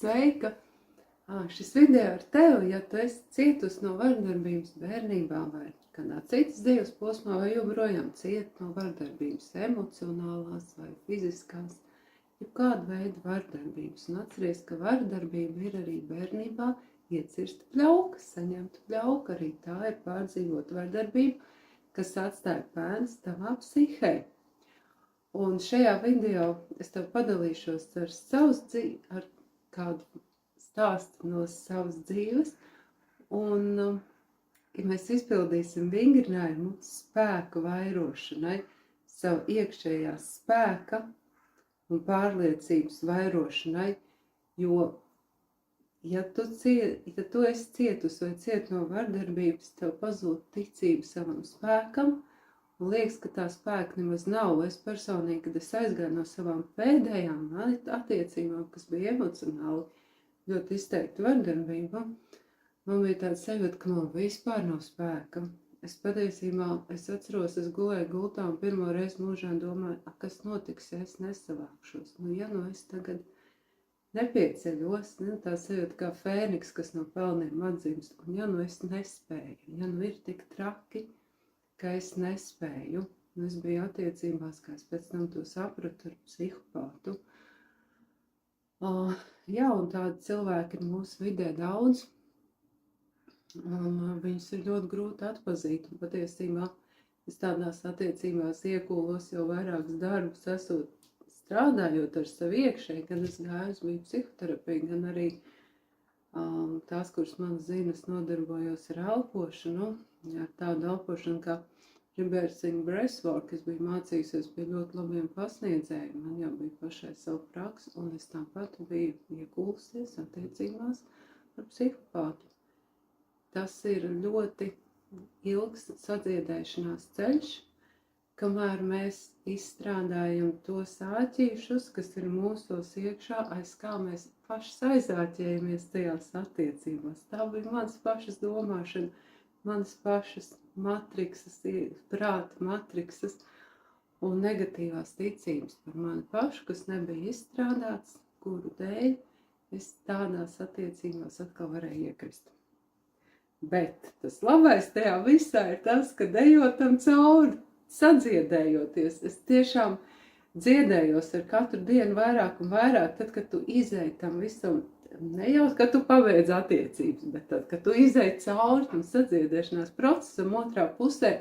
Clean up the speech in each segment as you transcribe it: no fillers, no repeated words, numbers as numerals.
Sveika! Šis video ar tevi, ja tu esi cietusi no vardarbības bērnībā vai kādā citas dzīves posmā, vai joprojām ciet no vardarbības emocionālās vai fiziskās, jebkāda veida vardarbības. Un atceries, ka vardarbība ir arī bērnībā iecirsta pļauka, saņemta pļauka, arī tā ir pārdzīvota vardarbība, kas atstāja pēdas tavā psihē. Un šajā video es tev padalīšos ar kādu stāstu no savas dzīves. Un, ja mēs izpildīsim vingrinājumu spēku vairošanai, savu iekšējā spēka un pārliecības vairošanai, jo, ja tu esi cietusi vai ciet no vardarbības, tev pazūd ticība savam spēkam, un liekas, ka tā spēka nemaz nav. Es personīgi, kad es aizgāju no savām pēdējām attiecībām, kas bija emocionāli ļoti izteikta vardarbība, man bija tāda sajūta, ka man vispār nav spēka. Es atceros, es gulēju gultā un pirmo reizi mūžā domāju, kas notiks, ja es nesavākšos. Ja es tagad nepieceļos, tā sajūta kā fēniks, kas no pelniem atdzimst, un ja es nespēju, ja ir tik traki, ka es nespēju, un es biju attiecībās, kā es pēc tam to sapratu, ar psihopātu. Un tādi cilvēki ir mūsu vidē daudz, un viņus ir ļoti grūti atpazīt, un patiesībā es tādās attiecībās iekūlos jau vairākus darbus, esot strādājot ar savu iekšēji, gan es gāju, biju psihoterapija, gan arī tās, kuras man zina, es nodarbojos ar elpošanu, ar tādu elpošanu kā reversing breathwork. Es biju mācījusies pie ļoti labiem pasniedzējiem, man jau bija pašai savu praksi, un es tāpat biju iekūlusies attiecībās ar psihopātu. Tas ir ļoti ilgs sadziedēšanās ceļš, kamēr mēs izstrādājam tos āķīšus, kas ir mūsos iekšā, aiz kā mēs pašas aizāķējamies tajās attiecībās. Tā bija manas pašas domāšana, manas pašas matriksas, prāta matriksas un negatīvās ticības par mani pašu, kas nebija izstrādāts, kuru dēļ es tādās attiecībās atkal varēju iekrist. Bet tas labais tajā visā ir tas, ka dejotam cauri, sadziedējoties, es tiešām dziedējos ar katru dienu vairāk un vairāk, tad, kad tu izēji tam visam, ne jau, ka tu pabeidz attiecības, bet tad, kad tu izēji cauri tam sadziedēšanās procesam otrā pusē,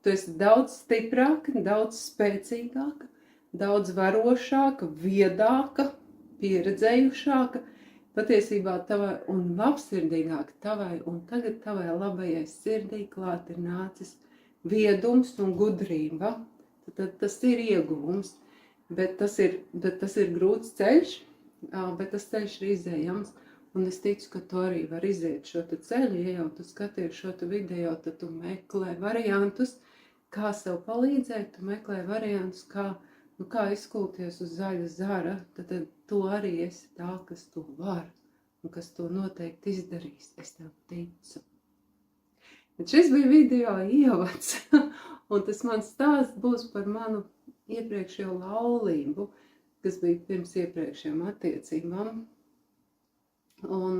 tu esi daudz stiprāka, daudz spēcīgāka, daudz varošāka, viedāka, pieredzējušāka, patiesībā tavai un labsirdīgāka tavai, un tagad tavai labajai sirdī klāt ir nācis viedums un gudrība. Tad tas ir ieguvums, bet tas ir grūts ceļš, bet tas ceļš ir izējams, un es ticu, ka tu arī var iziet šo ceļu. Ja jau tu skaties šo video, tad tu meklē variantus, kā sev palīdzēt, tu meklē variantus, kā izkulties uz zaļa zara, tad tu arī esi tā, kas to var, un kas to noteikti izdarīs. Es tev ticu. Bet šis bija video ievads, un tas mans stāsts būs par manu iepriekšējo laulību, kas bija pirms iepriekšējām attiecībām. Un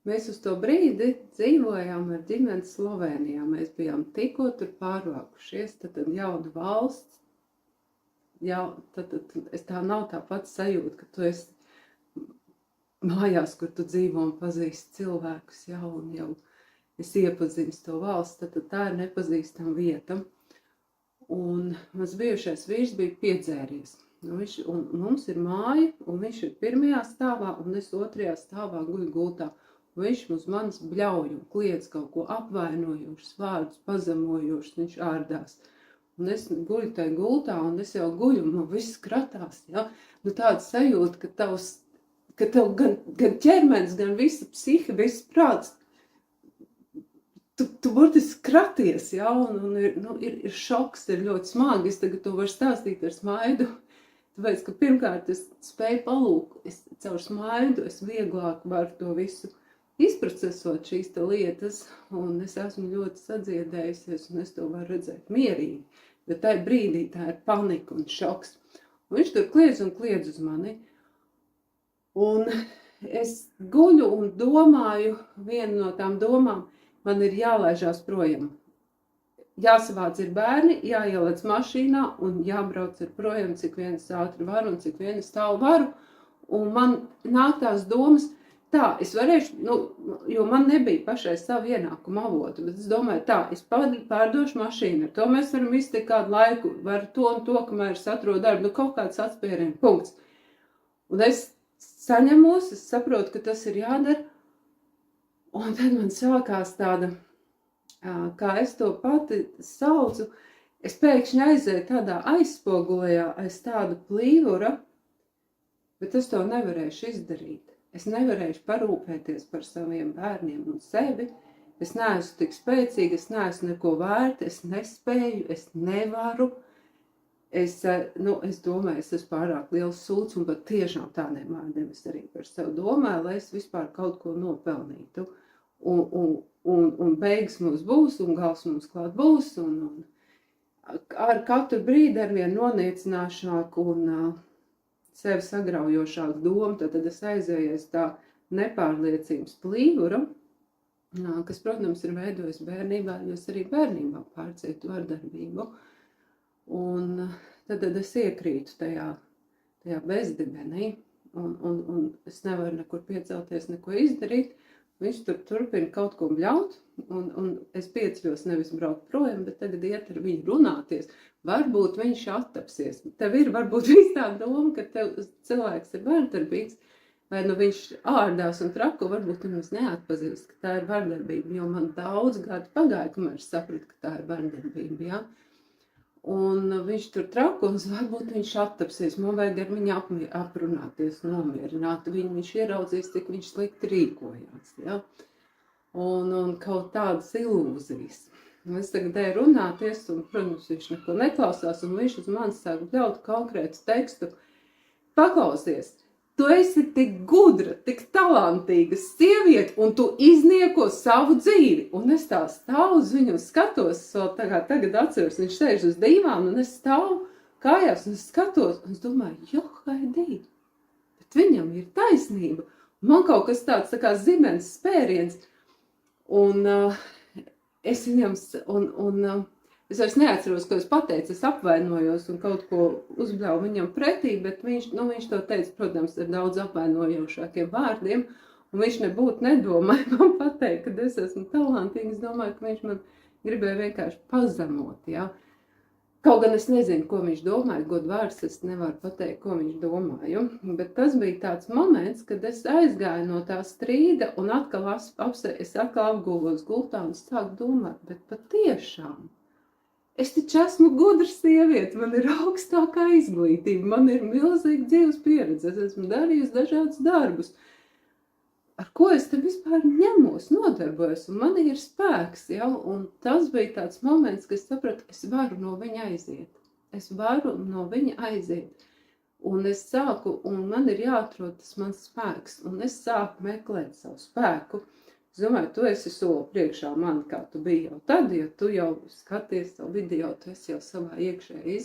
mēs uz to brīdi dzīvojām ar ģimeni Slovenijā. Mēs bijām tikko tur pārvākušies, tad jauna valsts. Tā nav tā pats sajūta, ka tu esi mājās, kur tu dzīvo un pazīsti cilvēkus un jau es iepazīstu to valsts, tad tā ir nepazīstama vieta. Un mans bijušais vīrs bija piedzēries. Un mums ir māja, un viņš ir pirmajā stāvā, un es otrajā stāvā guļu gultā. Un viņš uz manis bļauj un kliedz kaut ko apvainojošus vārdus, pazemojošus, viņš ārdās. Un es guļu tajā gultā, un es jau guļu, un man viss kratās. Tāda sajūta, ka tev gan ķermenis, gan visa psihe, viss prāts, tu burtiski kraties, un ir šoks, ir ļoti smagi. Es tagad to varu stāstīt ar smaidu, tāpēc, ka pirmkārt es spēju palūkt, caur smaidu es vieglāk varu to visu izprocesot šīs lietas, un es esmu ļoti sadziedējusies, un es to varu redzēt mierīgi, bet tajā brīdī tā ir panika un šoks. Un viņš tur kliedz un kliedz uz mani, Un es guļu un domāju, viena no tām domām, man ir jālaižās projām. Jāsavāc ir bērni, jāielec mašīnā un jābrauc ar projām, cik vien es ātri varu un cik vien es tālu varu. Un man nāk tās domas, tā, es varēšu, jo man nebija pašai savu ienākumu avotu, bet es domāju, tā, es pārdošu mašīnu, ar to mēs varam iztikt kādu laiku, varu to un to, kamēr es atrodu darbu, kaut kāds atspērienu punkts. Un es saņemos, es saprotu, ka tas ir jādara, un tad man sākās tāda, kā es to pati saucu, es pēkšņi aizēju tādā aizspogulējā aiz tādu plīvura, bet es to nevarēšu izdarīt. Es nevarēšu parūpēties par saviem bērniem un sevi. Es neesmu tik spēcīga, es neesmu neko vērta, es nespēju, es nevaru. Es domāju, es esmu pārāk liels sūds un pat tiešām tādiem vārdiem es arī par sevi domāju, lai es vispār kaut ko nopelnītu. Un beigas mums būs, un gals mums klāt būs, un ar katru brīdi arvien noniecināšāk un sevi sagraujošāk domu, tad es aizējies tā nepārliecības plīvura, kas, protams, ir veidojis bērnībā, jo es arī bērnībā pārcietu vardarbību. Un tad es iekrītu tajā bezdibenī, un es nevaru nekur piecelties, neko izdarīt. Viņš turpina kaut ko bļaut, un es pieceļos nevis braukt projām, bet tagad iet ar viņu runāties. Varbūt viņš attapsies. Tev ir varbūt viss tā doma, ka tev cilvēks ir vardarbīgs, vai viņš ārdās un trako, varbūt viņš neatpazīst, ka tā ir vardarbība, jo man daudz gadu pagāja, kamēr es sapratu, ka tā ir vardarbība, ja? Un viņš tur trakos, varbūt viņš attapsies, man vajag ar viņu aprunāties, nomierināt viņu, viņš ieraudzīs, cik viņš slikti rīkojās, ja? Un kaut tādas ilūzijas. Es tagad eju runāties, un, protams, viņš neko neklausās, un viņš uz mani sāk bļaut konkrētu tekstu. Paklausies, tu esi tik gudra, tik talantīga sieviete, un tu iznieko savu dzīvi. Un es tā stāvu uz viņu un skatos, tagad atceros, viņš sēž uz dīvānu, un es stāvu kājās, un es skatos, un es domāju, Haidī, bet viņam ir taisnība. Man kaut kas tāds tā kā zibens spēriens, un es viņam, es vairs neatceros, ko es pateicu, es apvainojos un kaut ko uzbļauju viņam pretī, bet viņš to teica, protams, ar daudz apvainojošākiem vārdiem, un viņš nebūtu nedomāja man pateikt, ka es esmu talantīga, es domāju, ka viņš man gribēja vienkārši pazemot, ja. Kaut gan es nezinu, ko viņš domāja, godvārds es nevaru pateikt, ko viņš domāja, bet tas bija tāds moments, kad es aizgāju no tā strīda un es atkal apgulos gultā un sāku domāt, bet patiešām, es taču esmu gudra sieviete, man ir augstākā izglītība, man ir milzīga dzīves pieredze, es esmu darījusi dažādus darbus. Ar ko es te vispār ņemos, nodarbojos, un man ir spēks, ja? Un tas bija tāds moments, kad es sapratu, es varu no viņa aiziet. Es varu no viņa aiziet. Un es sāku, un man ir jāatrod tas mans spēks, un es sāku meklēt savu spēku. Es domāju, tu esi soli priekšā man, kā tu biji jau tad, ja tu jau skaties savu video, tu esi jau savā iekšējā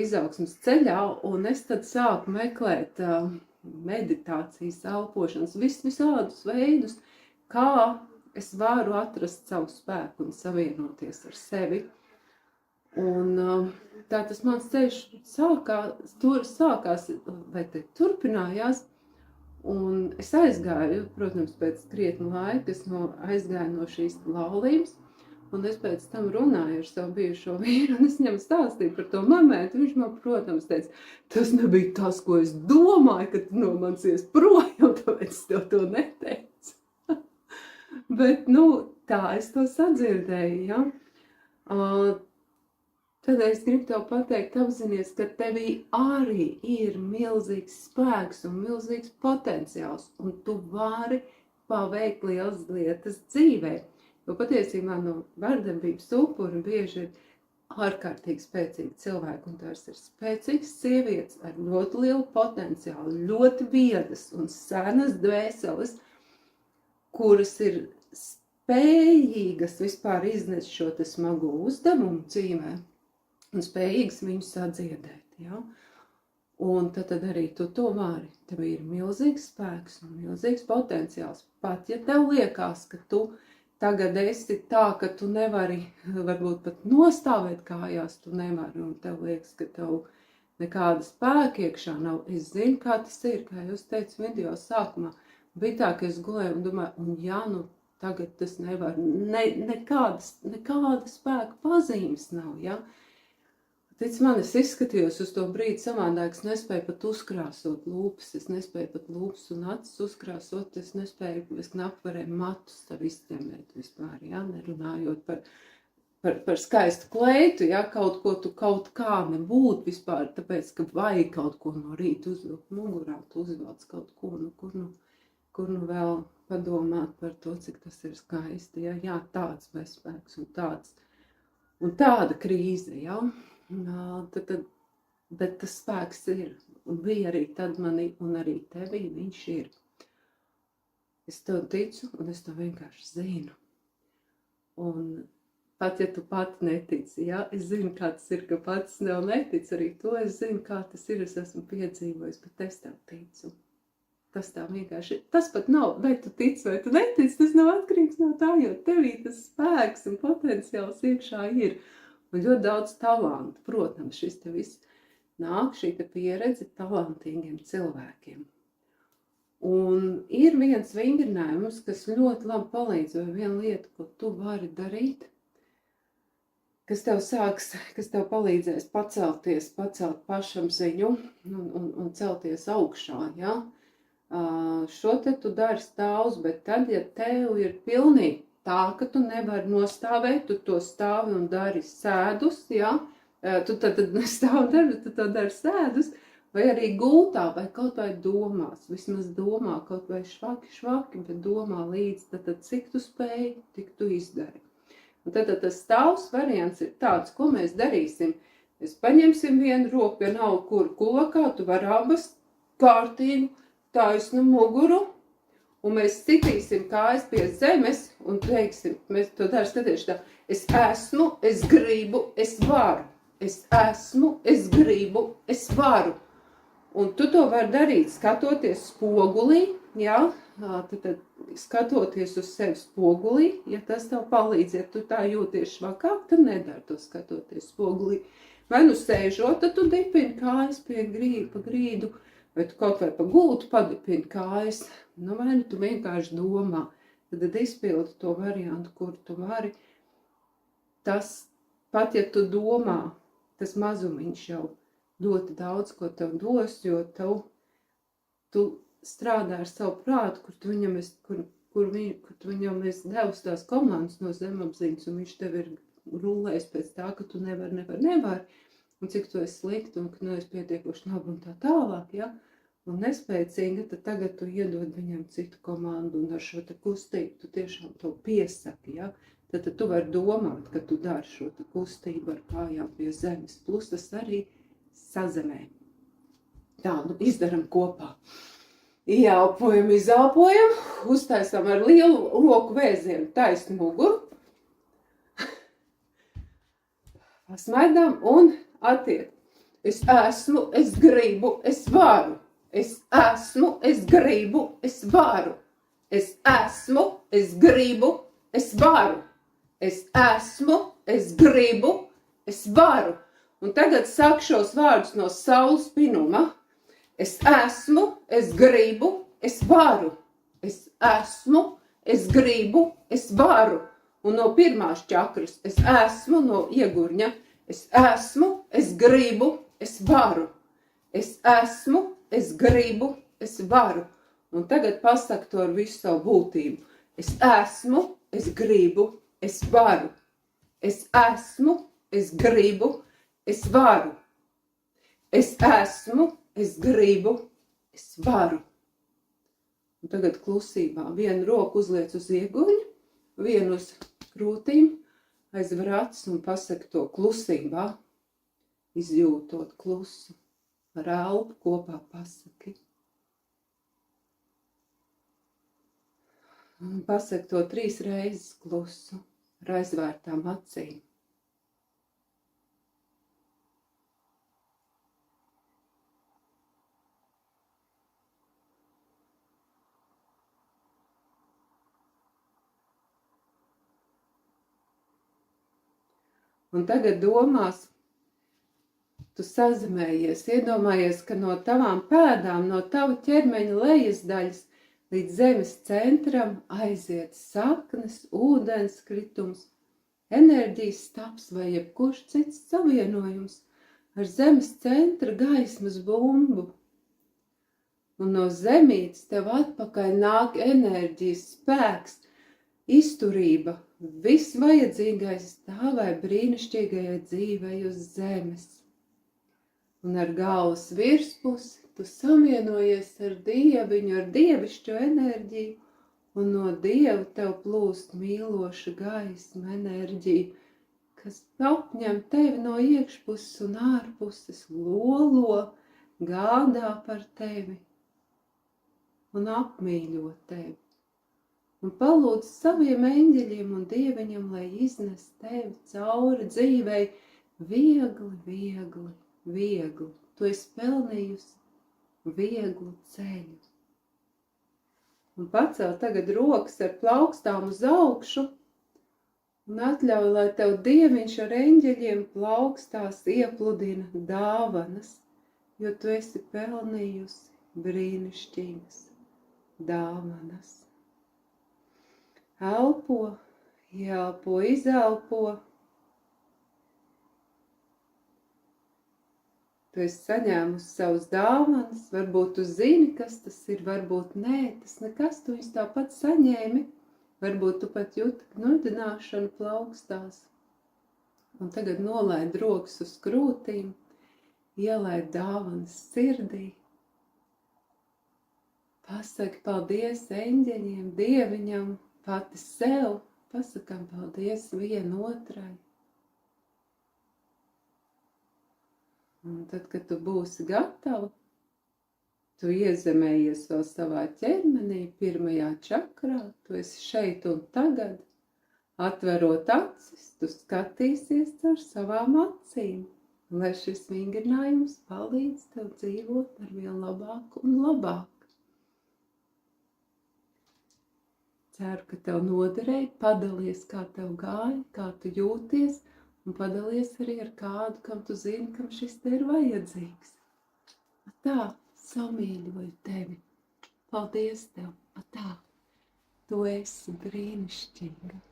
izaugsmes ceļā, un es tad sāku meklēt meditācijas, elpošanas, visādus veidus, kā es varu atrast savu spēku un savienoties ar sevi. Un tā tas mans ceļš sākās, vai te turpinājās, un es aizgāju, protams, pēc krietni laika, es aizgāju no šīs laulības, un es pēc tam runāju ar savu bijušo vīru, un es viņam stāstīju par to momentu. Viņš man, protams, teica, tas nebija tas, ko es domāju, ka tu no manis ies projām, tāpēc es tev to neteicu. Bet, tā es to sadzirdēju, ja. Tad es gribu tev pateikt, apzinies, ka tevī arī ir milzīgs spēks un milzīgs potenciāls, un tu vari paveikt lielas lietas dzīvē. Jo patiesībā no vardarbības upuri bieži ir ārkārtīgi spēcīgi cilvēki, un tās ir spēcīgas sievietes ar ļoti lielu potenciālu, ļoti viedas un senas dvēseles, kuras ir spējīgas vispār iznest šo te smago uzdevumu dzīvē un spējīgas viņu sadziedēt. Ja? Un tad arī tu to vari. Tev ir milzīgs spēks un milzīgs potenciāls. Pat ja tev liekas, ka tu tagad esi tā, ka tu nevari varbūt pat nostāvēt kājās, tu nevari, un tev liekas, ka tev nekāda spēka iekšā nav. Es zinu, kā tas ir, kā jūs teicu video sākumā. Bija tā, ka es gulēju un domāju, un ja nu tagad tas nevar, nekāda spēka pazīmes nav, ja? Tic man, es izskatījos uz to brīdi savādāk, es nespēju pat uzkrāsot lūpas, es nespēju pat lūpas un acis uzkrāsot, es knapi varēju matus tā iztemēt vispār, ja, nerunājot par skaistu kleitu, ja, kaut ko tu kaut kā nebūtu vispār, tāpēc, ka vajag kaut ko no rīta uzvilkt mugurā, tu uzvelc kaut ko, kur vēl padomāt par to, cik tas ir skaisti, ja, jā, tāds bezspēks un tāda krīze, ja. Bet tas spēks ir, un bija arī tad manī, un arī tevī viņš ir. Es tev ticu, un es to vienkārši zinu. Un pat ja tu pati netici, ja, es zinu, kā tas ir, ka pats nav netic, arī to es zinu, kā tas ir, es esmu piedzīvojis, bet es tev ticu. Tas tā vienkārši, tas pat nav, vai tu tici, vai tu netici, tas nav atkarīgs no tā, jo tevī tas spēks un potenciāls iekšā ir. Un ļoti daudz talantu, protams, šis te viss nāk, šī te pieredze talantīgiem cilvēkiem. Un ir viens vingrinājums, kas ļoti labi palīdz, vai viena lieta, ko tu vari darīt, kas tev palīdzēs pacelt pašam ziņu un celties augšā, ja? Šo te tu dari stāvus, bet tad, ja tev ir pilnīgi tā, ka tu nevari nostāvēt, tu to stāvi un dari sēdus, ja? Tu tad stāvi un dari, tu to dari sēdus, vai arī gultā, vai kaut vai domās, vismaz domā, kaut vai švaki, bet domā līdz, tad cik tu spēj, tik tu izdari. Un tad tas stāvs variants ir tāds, ko mēs darīsim. Mēs paņemsim vienu roku, vienalga kur kulakā, tu vari abas kārtīgu taisnu muguru, un mēs sitīsim kājas pie zemes un teiksim, mēs to dari skatieši tā, es esmu, es gribu, es varu. Es esmu, es gribu, es varu. Un tu to vari darīt, skatoties spogulī, ja? Tad skatoties uz sevi spogulī, ja tas tev palīdz, ja tu tā jūties švakāk, tad nedari to skatoties spogulī. Vai nu sēžot, tad tu dipini kājas pa grīdu, vai tu kaut vai pa gultu padipini kājas, vai nu tu vienkārši domā, tad izpildi to variantu, kur tu vari. Tas, pat ja tu domā, tas mazumiņš jau ļoti daudz, ko tev dos, jo tu strādā ar savu prātu, kur tu viņam esi devis tās komandas no zemapziņas, un viņš tev ir rulējis pēc tā, ka tu nevari, un cik tu esi slikti, un ka tu esi pietiekoši labi un tā tālāk, ja? Un nespēcīga, tad tagad tu iedod viņam citu komandu, un ar šo te kustību tu tiešām to piesaki, ja? Tad tu vari domāt, ka tu dari šo te kustību ar kājām pie zemes, plus tas arī sazemē. Tā, izdaram kopā. Ieelpojam, izelpojam, uztaisam ar lielu roku vēzienu taisnu muguru. Pasmaidām un attiek. Es esmu, es gribu, es varu. Es esmu, es gribu, es varu. Es esmu, es gribu, es varu. Es esmu, es gribu, es varu. Un tagad sāk šos vārdus no saules pinuma. Es esmu, es gribu, es varu. Es esmu, es gribu, es varu. Un no pirmās čakras es esmu, no iegurņa. Es esmu, es gribu, es varu. Es esmu, es gribu, es varu. Un tagad pasak to ar visu savu būtību. Es esmu, es gribu, es varu. Es esmu, es gribu, es varu. Es esmu, es gribu, es varu. Un tagad klusībā vienu roku uzliec uz ieguņu, vienu uz krūtīm, aizver acis un pasaka to klusībā, izjūtot klusu. Ar elpu kopā pasaki. Un pasaki to 3 reizes klusu ar aizvērtām acīm. Un tagad domās, tu sazemējies, iedomājies, ka no tavām pēdām, no tava ķermeņa lejas daļas līdz zemes centram aiziet saknes, ūdens kritums, enerģijas stabs vai jebkurš cits savienojums ar zemes centra gaismas bumbu. Un no zemītes tev atpakaļ nāk enerģijas, spēks, izturība, viss vajadzīgais tavai brīnišķīgajai dzīvei uz zemes. Un ar galvas virspusi tu samienojies ar dieviņu, ar dievišķo enerģiju, un no dieva tev plūst mīloša gaisma enerģija, kas apņem tevi no iekšpuses un ārpuses, lolo, gādā par tevi un apmīļo tevi. Un palūdz saviem eņģeļiem un dieviņam, lai iznes tevi cauri dzīvei viegli, viegli, viegli. Tu esi pelnījusi vieglu ceļu. Un pacel tagad rokas ar plaukstām uz augšu un atļauj, lai tev dieviņš ar eņģeļiem plaukstās iepludina dāvanas, jo tu esi pelnījusi brīnišķīgas dāvanas. Elpo, ieelpo, izelpo. Tu esi saņēmusi savus dāvanas, varbūt tu zini, kas tas ir, varbūt nē, tas nekas, tu viņus tāpat saņēmi, varbūt tu pat jūti, ka nudināšana plaukstās. Un tagad nolaid rokas uz krūtīm, ielaid dāvanas sirdī. Pasaki paldies eņģeļiem, dieviņam, pati sev, pasakam paldies vienotrai. Un tad, kad tu būsi gatava, tu iezemējies vēl savā ķermenī, pirmajā čakrā, tu esi šeit un tagad, atverot acis, tu skatīsies caur savām acīm, lai šis vingrinājums palīdz tev dzīvot ar vien labāk un labāk. Ceru, ka tev noderēja, padalies, kā tev gāja, kā tu jūties, un padalies arī ar kādu, kam tu zini, kam šis te ir vajadzīgs. Tā, samīļoju tevi. Paldies tev, tā, tu esi brīnišķīga.